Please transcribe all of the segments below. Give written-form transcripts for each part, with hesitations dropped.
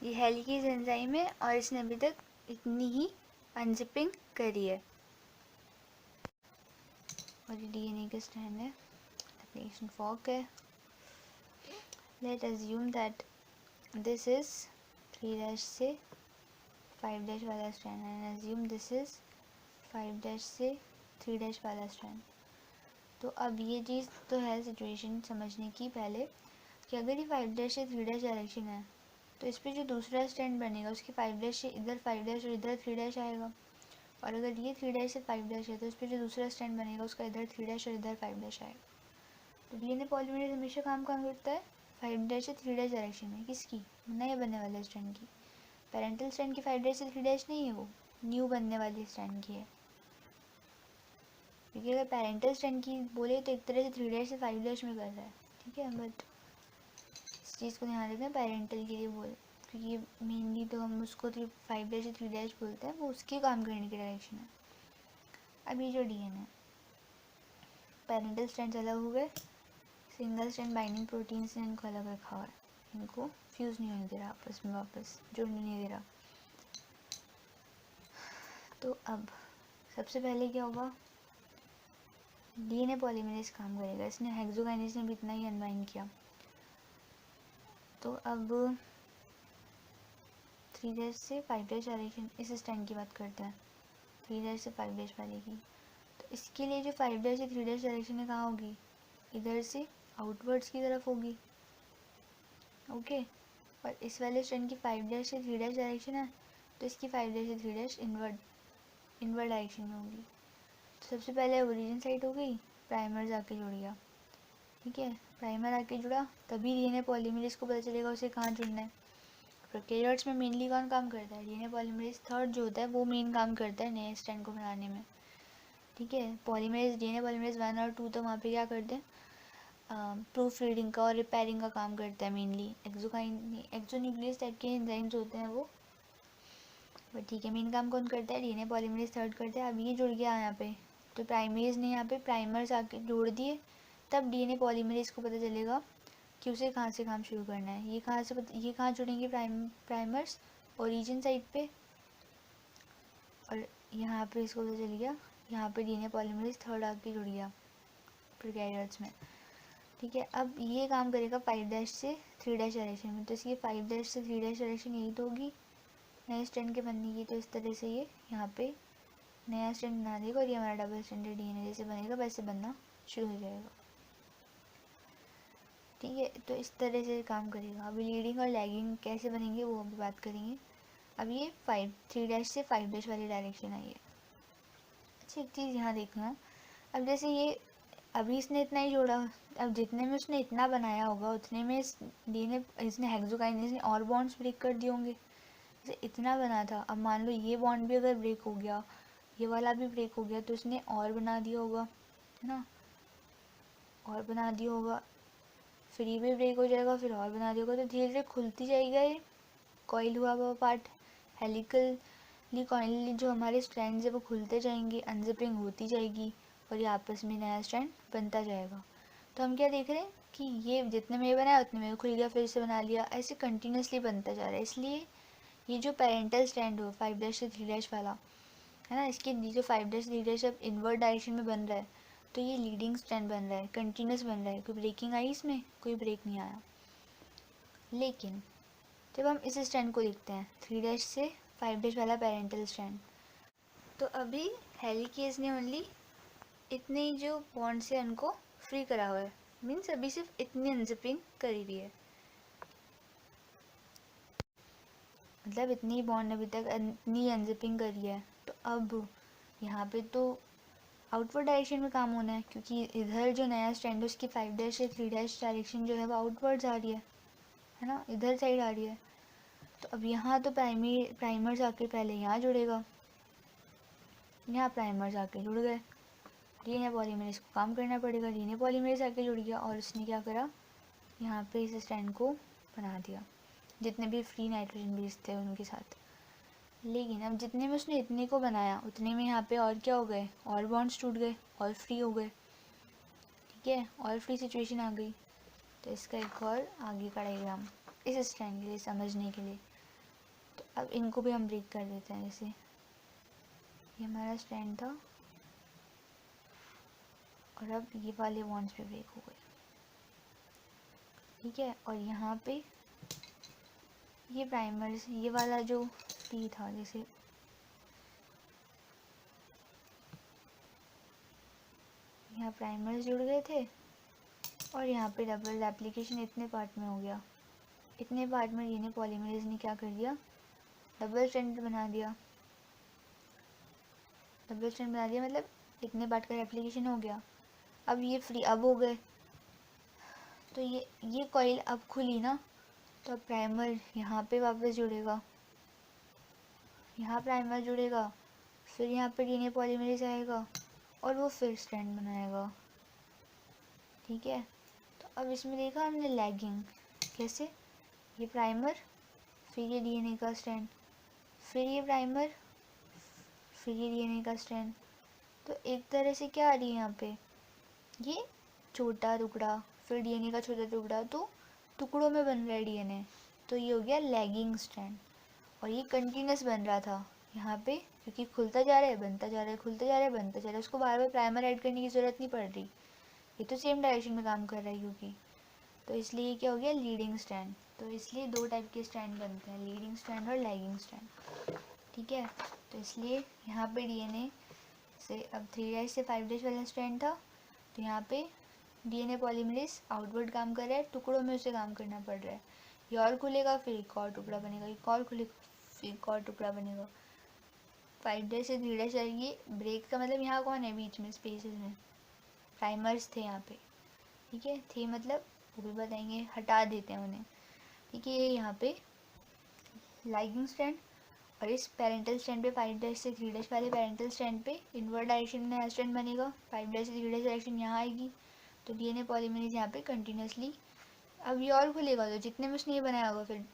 ये helicase enzyme है और इसने अभी तक इतनी ही अनजिपिंग करी है। और ये डीएनए का स्ट्रैंड है, एप्लीकेशन फॉक है। Late assume that this is 3' से 5' वाला strand and assume this is 5' से 3' वाला स्ट्रैंड। तो अब ये चीज़ तो है सिचुएशन समझने की पहले कि अगर ये 5' से 3' डायरेक्शन है तो इस पर जो दूसरा स्ट्रैंड बनेगा उसके 5' से इधर 5' और इधर 3' आएगा, और अगर ये 3' से 5' है तो इस पर जो दूसरा स्ट्रैंड बनेगा उसका इधर 3' और इधर 5' आएगा। तो डीएनए पॉलीमरेज हमेशा काम करता है 5' से 3' डायरेक्शन में। किसकी? नए बनने वाले स्ट्रैंड की। पेरेंटल स्ट्रैंड की 5' से 3' नहीं है, वो न्यू बनने वाली स्ट्रैंड की है। क्योंकि अगर पेरेंटल स्ट्रैंड की बोले तो एक तरह से 3' से 5' में कर रहा है, ठीक है। बट इस चीज़ को ध्यान रखना, पेरेंटल के लिए बोल, क्योंकि मेनली तो हम उसको 5' से 3' बोलते हैं, वो उसके काम करने की डायरेक्शन है। अब ये जो डीएनए पेरेंटल स्ट्रैंड अलग हो गए, सिंगल स्ट्रैंड बाइंडिंग प्रोटीन से इनको अलग रखा हुआ है, इनको फ्यूज़ नहीं होने दे रहा, आपस में वापस जुड़ने नहीं दे रहा। तो अब सबसे पहले क्या होगा, डीएनए पॉलीमरेज काम करेगा। इसने हेक्सोकाइनेज ने भी इतना ही अनबाइंड किया। तो अब 3' से 5' डायरेक्शन, इस स्ट्रैंड की बात करते हैं 3' से 5' वाले की। तो इसके लिए जो 5' से 3' डायरेक्शन है कहाँ होगी, इधर से आउटवर्ड्स की तरफ होगी, ओके। और इस वाले स्ट्रैंड की 5' से 3' डायरेक्शन है तो इसकी 5' से 3' इनवर्ड डायरेक्शन में होगी। तो सबसे पहले ओरिजिन साइट हो गई, प्राइमर जाके जुड़ गया, ठीक है। प्राइमर आके जुड़ा तभी डीएनए पॉलीमरेज को पता चलेगा उसे कहाँ जुड़ना है। प्रोकैरियोट्स में मेनली कौन काम करता है, डीएनए पॉलीमरेज थर्ड जो होता है वो मेन काम करता है नए स्ट्रैंड को बनाने में, ठीक है। पॉलीमरेज डीएनए पॉलीमरेज 1 और 2 तो वहाँ पे क्या करते हैं, प्रूफ रीडिंग का और रिपेयरिंग का काम करता है मेनली। एक्सोन्यूक्लियस टाइप के एंजाइम्स होते हैं वो, बट ठीक है। मेन काम कौन करता है, डीएनए पॉलीमरेज थर्ड करता है। अब ये जुड़ गया यहाँ पे, तो प्राइमेज ने यहाँ पे प्राइमर्स आके जोड़ दिए, तब डीएनए पॉलीमरेज को पता चलेगा कि उसे कहाँ से काम शुरू करना है। ये कहाँ जुड़ेंगे प्राइमर्स, ओरिजिन साइट पे, और यहाँ पे इसको पता चल गया, यहाँ पे डीएनए पॉलीमरेज थर्ड आके जुड़ गया प्रोकैरियोट्स में, ठीक है। अब ये काम करेगा 5' से 3' डायरेक्शन में, तो इसकी 5' से 3' डायरेक्शन यही तो होगी नए स्ट्रैंड के बनने की। तो इस तरह से ये यहाँ पे नया स्ट्रैंड बना देगा और ये हमारा डबल स्ट्रैंडेड डीएनए जैसे बनेगा वैसे बनना शुरू हो जाएगा, ठीक है। तो इस तरह से काम करेगा। अभी लीडिंग और लैगिंग कैसे बनेंगे वो अभी बात करेंगे। अब ये 3' से 5' वाली डायरेक्शन आई है। अच्छा, एक चीज़ यहाँ देखना, अब जैसे ये अभी इसने इतना ही जोड़ा, अब जितने में उसने इतना बनाया होगा उतने में इसने हेक्सोकाइनेज ने और बॉन्ड्स ब्रेक कर दिए होंगे। जैसे इतना बना था, अब मान लो ये बॉन्ड भी अगर ब्रेक हो गया, ये वाला भी ब्रेक हो गया, तो इसने और बना दिया होगा, है ना, और बना दिया होगा, फिर ये भी ब्रेक हो जाएगा, फिर और बना दिया होगा, तो धीरे धीरे खुलती जाएगा ये कॉइल हुआ हुआ पार्ट। हेलिकली कॉइल जो हमारे स्ट्रैंड्स है वो खुलते जाएंगे, अनजिपिंग होती जाएगी और ये आपस में नया स्ट्रैंड बनता जाएगा। तो हम क्या देख रहे हैं कि ये जितने में ये बनाया उतने में खुल गया, फिर से बना लिया, ऐसे कंटिन्यूसली बनता जा रहा है। इसलिए ये जो पेरेंटल स्ट्रैंड हो 5' से 3' वाला है ना, इसके जो 5' 3' अब इनवर्ड डायरेक्शन में बन रहा है, तो ये लीडिंग स्ट्रैंड बन रहा है, कंटिन्यूस बन रहा है, कोई ब्रेकिंग आई इसमें, कोई ब्रेक नहीं आया। लेकिन जब हम इस स्ट्रैंड को लिखते हैं 3' से 5' वाला पेरेंटल स्ट्रैंड, तो अभी हेलिकेज ने ओनली इतने ही जो बॉन्ड से उनको फ्री करा हुआ है, मीन्स अभी सिर्फ इतनी अनजिपिंग करी हुई है, मतलब इतनी बॉन्ड अभी तक इतनी अनजिपिंग करी है। तो अब यहाँ पे तो आउटवर्ड डायरेक्शन में काम होना है, क्योंकि इधर जो नया स्ट्रैंड है उसकी 5' से 3' डायरेक्शन जो है वो आउटवर्ड्स आ रही है ना, इधर साइड आ रही है। तो अब यहाँ तो प्राइमर्स आके पहले यहाँ जुड़ेगा, यहाँ प्राइमर्स आके जुड़ गए, डीएनए पॉलीमरेज को काम करना पड़ेगा, डीएनए पॉलीमरेज आके जुड़ गया और उसने क्या करा, यहाँ पे इस स्ट्रैंड को बना दिया जितने भी फ्री नाइट्रोजन बेस थे उनके साथ। लेकिन अब जितने में उसने इतने को बनाया उतने में यहाँ पे और क्या हो गए, और बॉन्ड्स टूट गए और फ्री हो गए, ठीक है, और फ्री सिचुएशन आ गई। तो इसका एक और आगे का डायग्राम इस स्ट्रैंड के लिए समझने के लिए, अब इनको भी हम ब्रेक कर देते हैं। जैसे ये हमारा स्ट्रैंड था और अब ये वाले बॉन्ड्स भी ब्रेक हो गए, ठीक है। और यहाँ पे ये प्राइमर्स, ये वाला जो पी था, जैसे यहाँ प्राइमर्स जुड़ गए थे और यहाँ पे डबल एप्लीकेशन इतने पार्ट में हो गया। इतने पार्ट में डीएनए पॉलीमरेज ने क्या कर दिया, डबल स्ट्रैंड बना दिया। डबल स्ट्रैंड बना दिया मतलब इतने पार्ट का एप्लीकेशन हो गया। अब ये फ्री अब हो गए, तो ये कॉइल अब खुली ना, तो अब प्राइमर यहाँ पे वापस जुड़ेगा, यहाँ प्राइमर जुड़ेगा, फिर यहाँ पे डीएनए पॉलीमरेज आएगा और वो फिर स्ट्रैंड बनाएगा, ठीक है। तो अब इसमें देखा हमने लैगिंग कैसे, ये प्राइमर फिर ये डीएनए का स्ट्रैंड, फिर ये प्राइमर फिर ये डीएनए का स्ट्रैंड। तो एक तरह से क्या आ रही है यहाँ पे, ये छोटा टुकड़ा फिर डीएनए का छोटा टुकड़ा, तो टुकड़ों में बन रहा है डीएनए, तो ये हो गया लैगिंग स्ट्रैंड। और ये कंटिन्यूस बन रहा था यहाँ पे, क्योंकि खुलता जा रहा है बनता जा रहा है, खुलता जा रहा है बनता जा रहा है, उसको बार बार प्राइमर ऐड करने की ज़रूरत नहीं पड़ रही, ये तो सेम डायरेक्शन में काम कर रहा है क्योंकि, तो इसलिए क्या हो गया लीडिंग स्ट्रैंड। तो इसलिए दो टाइप के स्ट्रैंड बनते हैं, लीडिंग स्ट्रैंड और लैगिंग स्ट्रैंड, ठीक है। तो इसलिए यहाँ पे डीएनए से अब 3' से 5' वाला स्ट्रैंड था, तो यहाँ पे डीएनए पॉलीमरेज आउटवर्ड काम कर रहा है, टुकड़ों में उसे काम करना पड़ रहा है। ये और खुलेगा फिर एक और टुकड़ा बनेगा, एक और खुलेगा फिर एक और टुकड़ा बनेगा। 5' से 3' आएगी, ब्रेक का मतलब यहाँ कौन है बीच में स्पेसेस में, प्राइमर्स थे यहाँ पे, ठीक है। थे मतलब वो भी बताएंगे, हटा देते हैं उन्हें, ठीक है। ये यहाँ पे लाइगिंग स्ट्रैंड और इस पेरेंटल स्ट्रैंड पे 5' से 3' वाले पेरेंटल स्ट्रैंड पे इनवर्ड डायरेक्शन में स्ट्रैंड बनेगा, 5' से 3' डायरेक्शन यहाँ आएगी, तो डीएनए पॉलीमरेज यहाँ पे कंटिन्यूसली अब ये और खुलेगा, तो जितने में उसने ये बनाया होगा फिर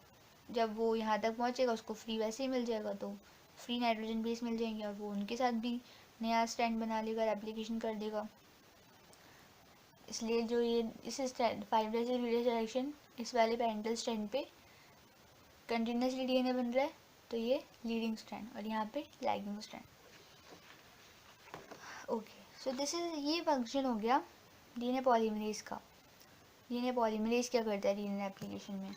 जब वो यहाँ तक पहुँचेगा उसको फ्री वैसे ही मिल जाएगा, तो फ्री नाइट्रोजन बेस मिल जाएंगे और वो उनके साथ भी नया स्ट्रैंड बना लेगा, एप्लीकेशन कर देगा। इसलिए जो ये इस स्ट्रैंड 5' से 3' डायरेक्शन इस वाले पेरेंटल स्ट्रैंड पे कंटिन्यूसली डीएनए बन रहा है, तो ये लीडिंग स्ट्रैंड और यहाँ पे lagging strand. Okay, so this is ये फंक्शन हो गया डीएनए पॉलीमरेज का। डीएनए पॉलीमरेज क्या करता है डीएनए एप्लीकेशन में।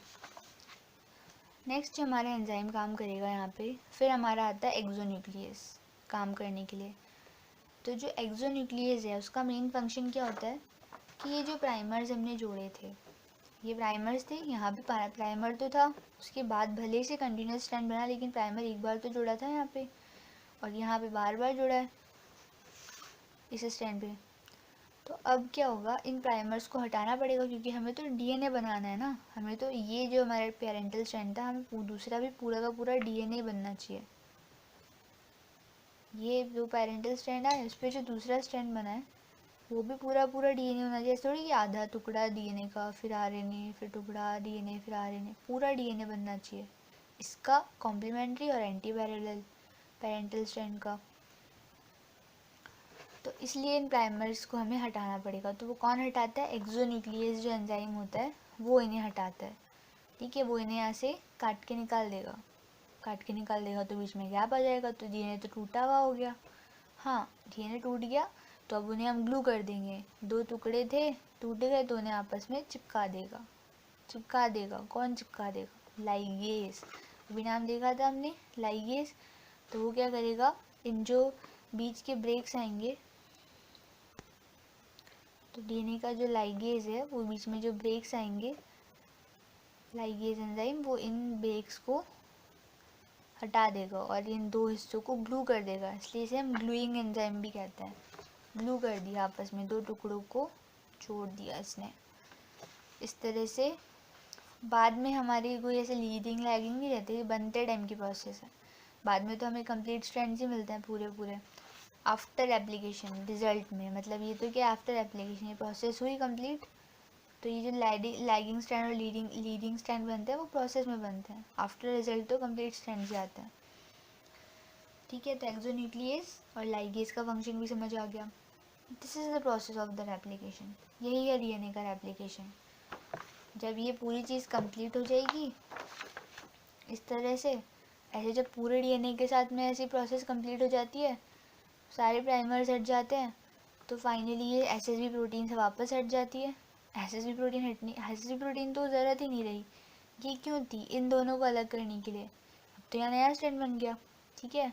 नेक्स्ट जो हमारा एंजाइम काम करेगा यहाँ पे, फिर हमारा आता है एक्सोन्यूक्लियस काम करने के लिए। तो जो एक्सोन्यूक्लियस है उसका मेन फंक्शन क्या होता है कि ये जो प्राइमर्स हमने जोड़े थे, ये प्राइमर्स थे, यहाँ पे प्राइमर तो था, उसके बाद भले से कंटिन्यूस स्ट्रैंड बना, लेकिन प्राइमर एक बार तो जोड़ा था यहाँ पे और यहाँ पे बार बार जुड़ा है इस स्ट्रैंड पे। तो अब क्या होगा, इन प्राइमर्स को हटाना पड़ेगा क्योंकि हमें तो डीएनए बनाना है ना, हमें तो ये जो हमारा पेरेंटल स्ट्रैंड था हमें दूसरा भी पूरा का पूरा डीएनए बनना चाहिए। ये जो पेरेंटल स्ट्रैंड है उस पर जो दूसरा स्ट्रैंड बना है वो भी पूरा पूरा डीएनए होना चाहिए, थोड़ी कि आधा टुकड़ा डीएनए का फिर आरएनए फिर टुकड़ा डीएनए फिर आरएनए, पूरा डीएनए बनना चाहिए इसका कॉम्प्लीमेंट्री और एंटी पैरेलल पेरेंटल स्ट्रैंड का। तो इसलिए इन प्राइमर्स को हमें हटाना पड़ेगा। तो वो कौन हटाता है, एक्सोन्यूक्लियस जो एंजाइम होता है वो इन्हें हटाता है, ठीक है। वो इन्हें यहाँ से काट के निकाल देगा, काट के निकाल देगा तो बीच में गैप आ जाएगा, तो डीएनए तो टूटा हुआ हो गया। हाँ, डीएनए टूट गया तो अब उन्हें हम ग्लू कर देंगे, दो टुकड़े थे टूट गए तो उन्हें आपस में चिपका देगा। चिपका देगा कौन चिपका देगा, लाइगेज, अभी नाम देखा था हमने लाइगेज। तो वो क्या करेगा, इन जो बीच के ब्रेक्स आएंगे, तो डीएनए का जो लाइगेज है वो बीच में जो ब्रेक्स आएंगे, लाइगेज एंजाइम, वो इन ब्रेक्स को हटा देगा और इन दो हिस्सों को ग्लू कर देगा, इसलिए इसे हम ग्लूइंग एंजाइम भी कहते हैं। ग्लू कर दिया आपस में, दो टुकड़ों को जोड़ दिया इसने। इस तरह से बाद में हमारी कोई ऐसे लीडिंग लैगिंग नहीं रहती, बनते टाइम की प्रोसेस है। बाद में तो हमें कंप्लीट स्ट्रैंड्स ही मिलते हैं पूरे पूरे आफ्टर एप्लीकेशन रिजल्ट में, मतलब ये तो क्या आफ्टर एप्लीकेशन ये प्रोसेस हुई कंप्लीट, तो ये जो लैगिंग स्ट्रैंड और लीडिंग स्ट्रैंड बनते हैं वो प्रोसेस में बनते हैं, आफ्टर रिजल्ट तो कंप्लीट स्ट्रैंड जाते हैं, ठीक है। तो एक्सोन्यूक्लियस और लाइगेज का फंक्शन भी समझ आ गया। This is the process of the replication, यही है डीएनए का रेप्लिकेशन। जब ये पूरी चीज़ कंप्लीट हो जाएगी इस तरह से ऐसे जब पूरे डीएनए के साथ में ऐसी प्रोसेस कंप्लीट हो जाती है, सारे प्राइमर्स हट जाते हैं, तो फाइनली ये एसएसबी प्रोटीन से वापस हट जाती है। एसएसबी प्रोटीन हटनी, एसएसबी प्रोटीन तो ज़रूरत ही नहीं रही, ये क्यों थी? इन दोनों को अलग करने के लिए। अब तो यहाँ नया स्ट्रैंड बन गया, ठीक है।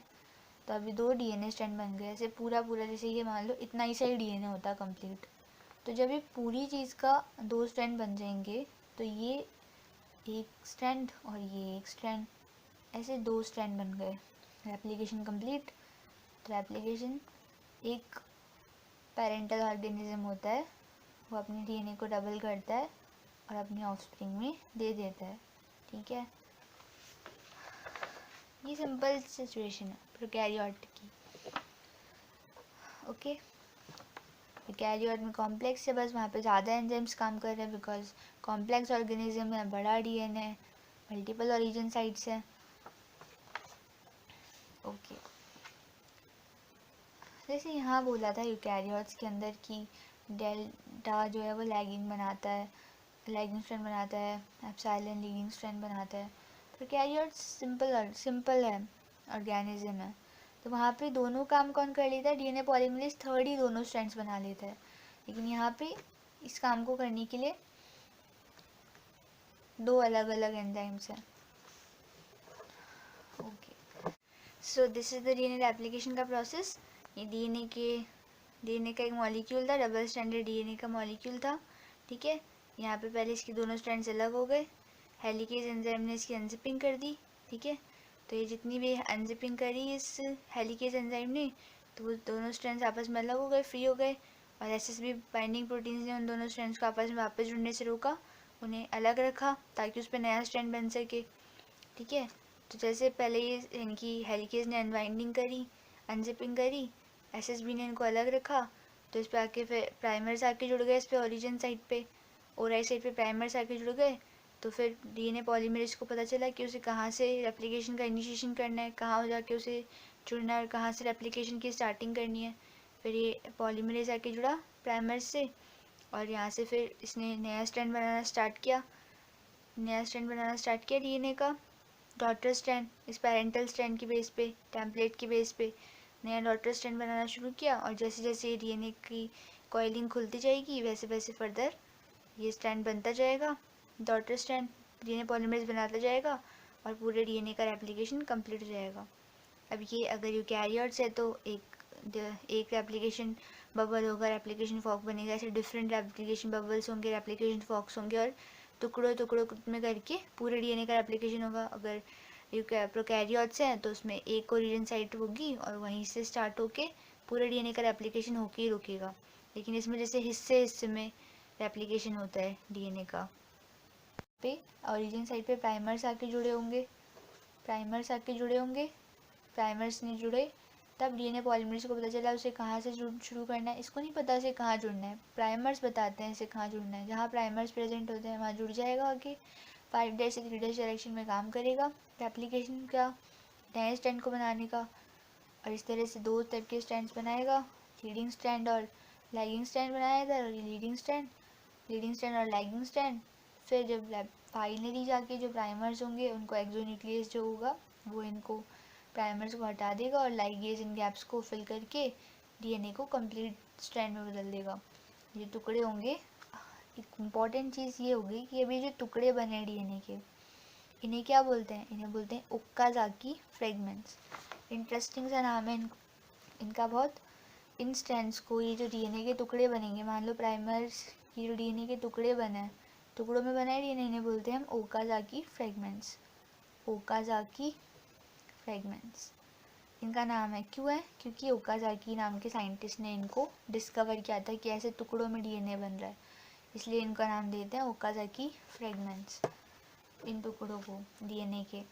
तो अभी 2 डीएनए स्ट्रैंड बन गए, ऐसे पूरा जैसे ये मान लो इतना ही सही डीएनए होता है कंप्लीट। तो जब ये पूरी चीज़ का 2 स्ट्रैंड बन जाएंगे, तो ये एक स्ट्रैंड और ये एक स्ट्रैंड, ऐसे 2 स्ट्रैंड बन गए। Replication complete. तो रेप्लिकेशन, एक पेरेंटल ऑर्गेनिज्म होता है, वो अपने डीएनए को डबल करता है और अपने ऑफस्प्रिंग में दे देता है, ठीक है। ये सिंपल सिचुएशन है प्रोकैरियोट की, ओके। प्रोकैरियोट में कॉम्प्लेक्स है, बस वहाँ पे ज़्यादा एंजाइम्स काम कर रहे हैं बिकॉज कॉम्प्लेक्स ऑर्गेनिज्म है, बड़ा डीएनए, मल्टीपल ओरिजिन साइट्स है, ओके। जैसे यहाँ बोला था यूकैरियोट्स के अंदर कि डेल्टा जो है वो लैगिंग बनाता है, लैगिंग स्ट्रैंड बनाता है, एप्सिलॉन लीडिंग स्ट्रैंड बनाता है। प्रोकैरियोट्स सिंपल है, ऑर्गेनिज्म है, तो वहाँ पे दोनों काम कौन कर लेता है? डीएनए पॉलीमरेज थर्ड ही दोनों स्ट्रैंड्स बना लेता है। लेकिन यहाँ पे इस काम को करने के लिए 2 अलग अलग एंजाइम्स हैं, okay. So this is the DNA application का प्रोसेस। ये डीएनए का एक मॉलिक्यूल था, डबल स्ट्रैंडेड डीएनए का मॉलिक्यूल था, ठीक है। यहाँ पे पहले इसके दोनों स्ट्रैंड्स अलग हो गए, हेलिकेज एंजाइम ने इसकी अनजिपिंग कर दी, ठीक है। तो ये जितनी भी अनजिपिंग करी इस हेलिकेज एंजाइम ने, तो वो दोनों स्ट्रैंड्स आपस में अलग हो गए, फ्री हो गए, और एसएसबी बाइंडिंग प्रोटीन्स ने उन दोनों स्ट्रैंड्स को आपस में वापस जुड़ने से रोका, उन्हें अलग रखा ताकि उस पर नया स्ट्रैंड बन सके, ठीक है। तो जैसे पहले ये इनकी हेलिकेज ने अनबाइंडिंग करी, अनजिपिंग करी, एसएसबी ने इनको अलग रखा, तो इस पे आके फिर प्राइमर्स आके जुड़ गए, इस पे ओरिजिन साइड पे और राइट साइड पे प्राइमर्स आके जुड़ गए। तो फिर डीएनए पॉलीमरेज को पता चला कि उसे कहाँ से रेप्लिकेशन का इनिशिएशन करना है, कहाँ जाके उसे जुड़ना है और कहाँ से रेप्लिकेशन की स्टार्टिंग करनी है। फिर ये पॉलीमरेज आके जुड़ा प्राइमर्स से, और यहाँ से फिर इसने नया स्ट्रैंड बनाना स्टार्ट किया, डीएनए का डॉटर स्ट्रैंड, इस पेरेंटल स्ट्रैंड की बेस पे, टेम्पलेट की बेस पे नया डॉटर स्ट्रैंड बनाना शुरू किया। और जैसे जैसे डीएनए की कॉइलिंग खुलती जाएगी, वैसे वैसे फर्दर ये स्ट्रैंड बनता जाएगा, डॉटर स्ट्रैंड डीएनए पॉलीमरेज बनाता जाएगा और पूरे डीएनए का रेप्लिकेशन कंप्लीट हो जाएगा। अब ये अगर यूकैरियोट्स है तो एक रेप्लिकेशन बबल होगा, रेप्लिकेशन फॉर्क बनेगा, ऐसे डिफरेंट रेप्लिकेशन बबल्स होंगे, रेप्लिकेशन फॉर्क्स होंगे, और टुकड़ों टुकड़ों में करके पूरे डीएनए का रेप्लिकेशन होगा। अगर प्रोकैरियोट्स हैं तो उसमें एक ओरिजिन साइट होगी और वहीं से स्टार्ट होके पूरे डीएनए का रेप्लिकेशन होके ही रुकेगा। लेकिन इसमें जैसे हिस्से हिस्से में रेप्लिकेशन होता है डीएनए का, पे ओरिजिन साइट पे प्राइमर्स आके जुड़े होंगे, प्राइमर्स ने जुड़े, तब डीएनए पॉलीमरेज को पता चला उसे कहाँ से शुरू करना है। इसको नहीं पता उसे कहाँ जुड़ना है, प्राइमर्स बताते हैं इसे कहाँ जुड़ना है, जहाँ प्राइमर्स प्रेजेंट होते हैं वहाँ जुड़ जाएगा आगे, 5' से 3' डायरेक्शन में काम करेगा रेप्लिकेशन का, नए स्ट्रैंड को बनाने का। और इस तरह से 2 टाइप के स्ट्रैंड्स बनाएगा, लीडिंग स्ट्रैंड और लैगिंग स्ट्रैंड बनाएगा, और लीडिंग स्ट्रैंड और लैगिंग स्ट्रैंड। फिर जब फाइनली जाके जो प्राइमर्स होंगे उनको एक्सोन्यूक्लियस जो होगा वो इनको प्राइमर्स को हटा देगा और लाइगेज इन गैप्स को फिल करके डीएनए को कंप्लीट स्ट्रैंड में बदल देगा। ये टुकड़े होंगे, एक इम्पॉर्टेंट चीज़ ये होगी कि अभी जो टुकड़े बने डीएनए के, इन्हें क्या बोलते हैं? इन्हें बोलते हैं ओकाज़ाकी फ्रेगमेंट्स। इंटरेस्टिंग सा नाम है इनका बहुत। इन स्ट्रैंड्स को, ये जो डीएनए के टुकड़े बनेंगे, मान लो प्राइमर्स की जो डीएनए के टुकड़े बने हैं, टुकड़ों में बना है डीएनए, इन्हें बोलते हैं हम ओकाज़ाकी फ्रेगमेंट्स। ओकाज़ाकी फ्रेगमेंट्स इनका नाम है, क्यों है? क्योंकि ओकाज़ाकी नाम के साइंटिस्ट ने इनको डिस्कवर किया था कि ऐसे टुकड़ों में डीएनए बन रहा है, इसलिए इनका नाम देते हैं ओकाज़ाकी फ्रेगमेंट्स इन टुकड़ों को डीएनए के।